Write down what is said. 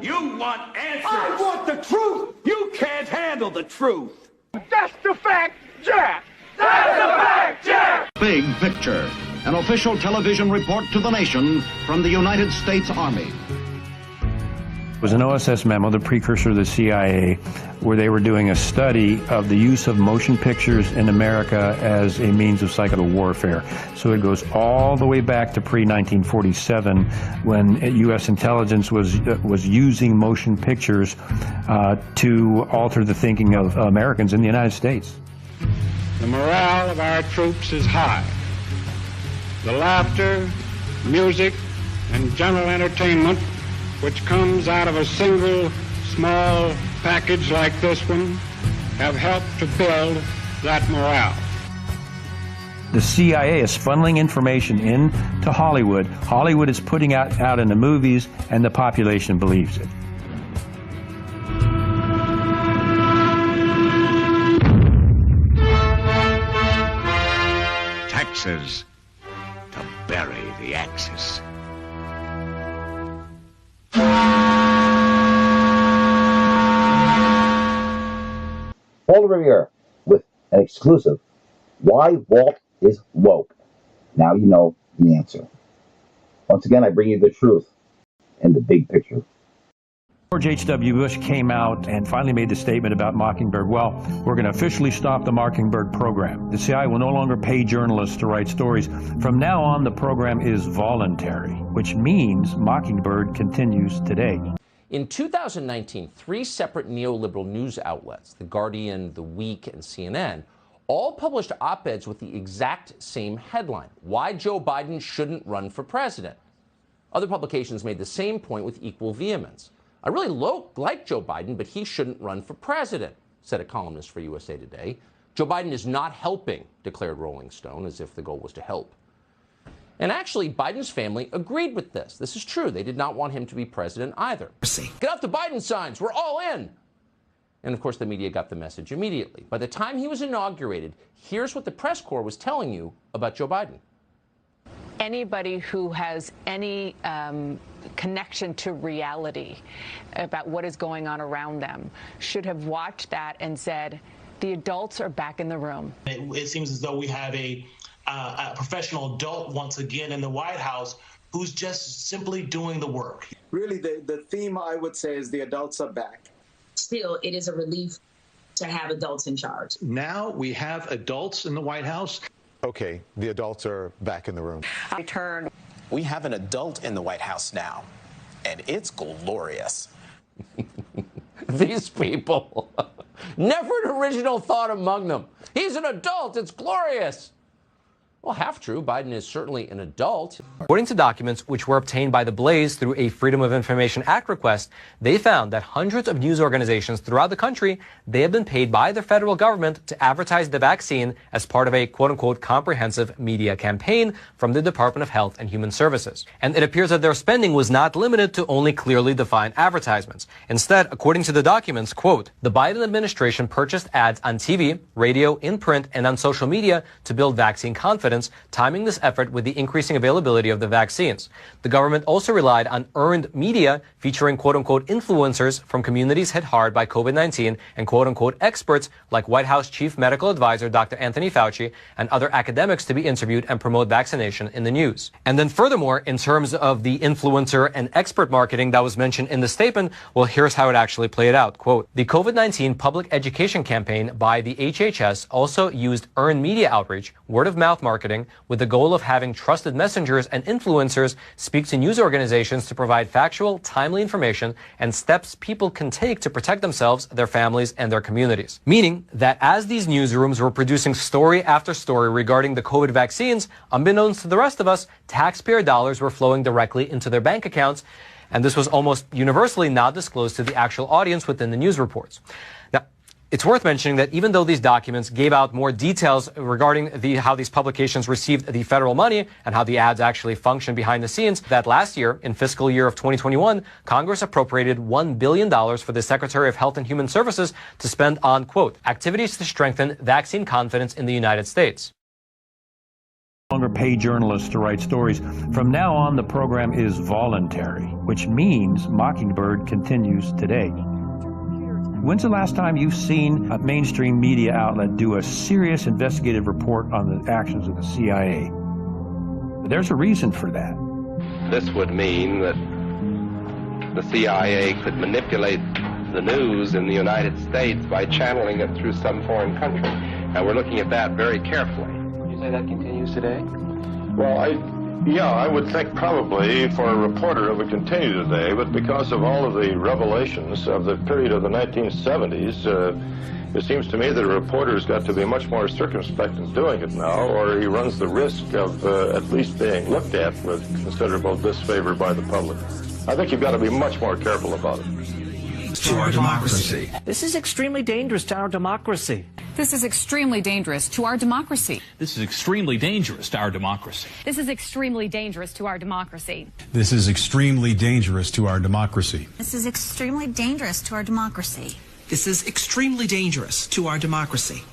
want? You want answers. I want the truth. You can't handle the truth. That's the fact, Jack. That's the fact, Jack. Big Picture, an official television report to the nation from the United States Army. It was an OSS memo, the precursor to the CIA, where they were doing a study of the use of motion pictures in America as a means of psychical warfare. So it goes all the way back to pre-1947, when U.S. intelligence was using motion pictures to alter the thinking of Americans in the United States. The morale of our troops is high. The laughter, music, and general entertainment which comes out of a single small package like this one have helped to build that morale. The CIA is funneling information into Hollywood. Hollywood is putting it out in the movies, and the population believes it. Taxes to bury the Axis. Paul Revere with an exclusive, Why Walt is Woke. Now you know the answer. Once again, I bring you the truth and the big picture. George H.W. Bush came out and finally made the statement about Mockingbird. Well, we're going to officially stop the Mockingbird program. The CIA will no longer pay journalists to write stories. From now on, the program is voluntary, which means Mockingbird continues today. In 2019, 3 separate neoliberal news outlets, The Guardian, The Week, and CNN, all published op-eds with the exact same headline: Why Joe Biden Shouldn't Run for President. Other publications made the same point with equal vehemence. I really like Joe Biden, but he shouldn't run for president, said a columnist for USA Today. Joe Biden is not helping, declared Rolling Stone, as if the goal was to help. And actually, Biden's family agreed with this. This is true. They did not want him to be president either. Get off the Biden signs. We're all in. And of course, the media got the message immediately. By the time he was inaugurated, here's what the press corps was telling you about Joe Biden. Anybody who has any connection to reality about what is going on around them should have watched that and said, the adults are back in the room. It seems as though we have a professional adult once again in the White House who's just simply doing the work. Really, the theme, I would say, is the adults are back. Still, it is a relief to have adults in charge. Now we have adults in the White House. Okay, the adults are back in the room. We have an adult in the White House now, and it's glorious. These people, never an original thought among them. He's an adult, it's glorious. Well, half true. Biden is certainly an adult. According to documents which were obtained by The Blaze through a Freedom of Information Act request, they found that hundreds of news organizations throughout the country, they have been paid by the federal government to advertise the vaccine as part of a quote-unquote comprehensive media campaign from the Department of Health and Human Services. And it appears that their spending was not limited to only clearly defined advertisements. Instead, according to the documents, quote, the Biden administration purchased ads on TV, radio, in print, and on social media to build vaccine confidence, timing this effort with the increasing availability of the vaccines. The government also relied on earned media featuring quote-unquote influencers from communities hit hard by COVID-19 and quote-unquote experts like White House Chief Medical Advisor Dr. Anthony Fauci and other academics to be interviewed and promote vaccination in the news. And then furthermore, in terms of the influencer and expert marketing that was mentioned in the statement, well, here's how it actually played out. Quote, the COVID-19 public education campaign by the HHS also used earned media outreach, word-of-mouth marketing, with the goal of having trusted messengers and influencers speak to news organizations to provide factual, timely information and steps people can take to protect themselves, their families, and their communities. Meaning that as these newsrooms were producing story after story regarding the COVID vaccines, unbeknownst to the rest of us, taxpayer dollars were flowing directly into their bank accounts, and this was almost universally not disclosed to the actual audience within the news reports. Now, it's worth mentioning that even though these documents gave out more details regarding how these publications received the federal money and how the ads actually function behind the scenes, that last year, in fiscal year of 2021, Congress appropriated $1 billion for the Secretary of Health and Human Services to spend on, quote, activities to strengthen vaccine confidence in the United States. longer pay journalists to write stories. From now on, the program is voluntary, which means Mockingbird continues today. When's the last time you've seen a mainstream media outlet do a serious investigative report on the actions of the CIA? There's a reason for that. This would mean that the CIA could manipulate the news in the United States by channeling it through some foreign country. And we're looking at that very carefully. Would you say that continues today? Well, I would think probably for a reporter it would continue today, but because of all of the revelations of the period of the 1970s, it seems to me that a reporter's got to be much more circumspect in doing it now, or he runs the risk of at least being looked at with considerable disfavor by the public. I think you've got to be much more careful about it. To our democracy. This is extremely dangerous to our democracy. This is extremely dangerous to our democracy. This is extremely dangerous to our democracy. This is extremely dangerous to our democracy. This is extremely dangerous to our democracy. This is extremely dangerous to our democracy. This is extremely dangerous to our democracy.